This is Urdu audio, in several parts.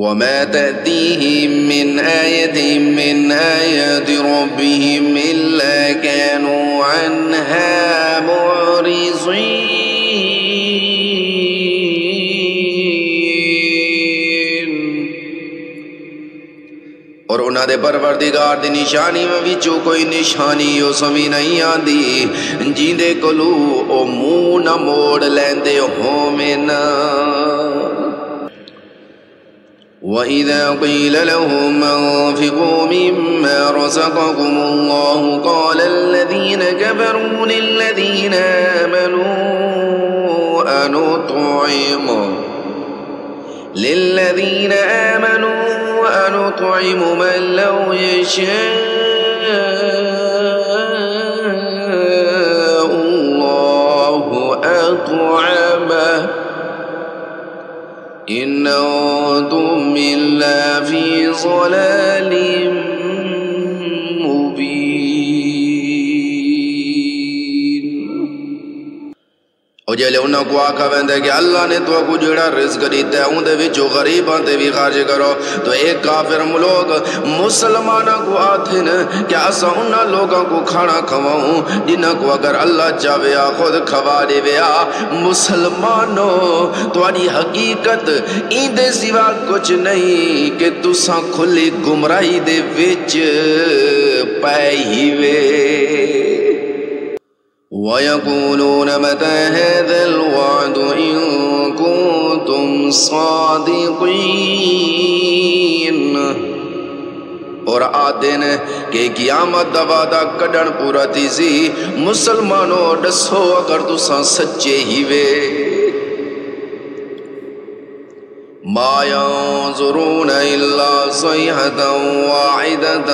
وما تأتيهم من آية من آيات ربهم إلا كانوا عنها معرضين اور انہاں دے پروردگار دی نشانی وچوں کوئی نشانی اس وی نہیں آندی جیندے کولو او منہ نہ موڑ لیندے ہوویں۔ وَإِذَا قِيلَ لَهُمْ أَنفِقُوا مِمَّا رَزَقَكُمُ اللَّهُ قَالَ الَّذِينَ كَفَرُوا لِلَّذِينَ آمَنُوا أَنُطْعِمُ مَن لَّوْ يَشَاءُ اللَّهُ أَطْعَمَهُ إِنْ أَنْتُمْ إِلَّا فِي ضَلَالٍ مُبِينٍ۔ اور جلے انہاں کو آکھا ویندے کہ اللہ نے تو کو جڑا رزق دیتا ہے ان دے وچوں غریباں تے بھی خرچ کرو، تو ایک کافر لوگ مسلماناں کو آتھن کہ اساں انہاں لوگاں کو کھانا کھواؤں جنہاں کو اگر اللہ چاہے خود کھوا دے ویا۔ مسلمانوں تواڈی حقیقت این دے سوا کچھ نہیں کہ تساں کھلی گمراہی دے وچ پئے ہی وے۔ وَيَقُولُونَ مَتَى هَذَا الْوَعْدُ إِن كُنتُمْ صَادِقِينَ، اور آدن کہ قیامت دا وعدہ کڈن پورا تیزی مسلمانوں دسو اگر تساں سچے ہی وے۔ ما ينظرون إلا صيحة واحدة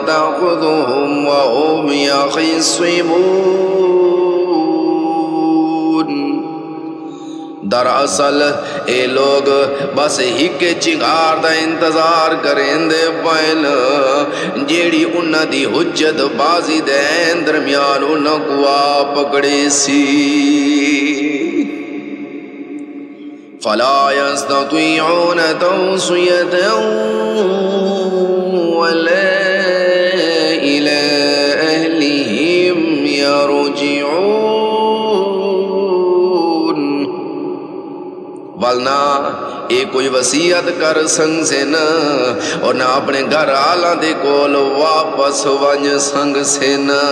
تأخذهم وهم يخصمون۔ دراصل اے لوگ بس ہک چنگار دا انتظار کریں دے پائن جیڑی انہاں دی حجت بازی دین درمیان انہاں کو پکڑے سی۔ فلا يستطيعون توصية ولا إلى أهلهم يرجعون، ولنا اے کوئی وصیت کر سنگ سے نہ اور نہ اپنے گھر آلاں دے کول واپس ونج سنگ سے نہ۔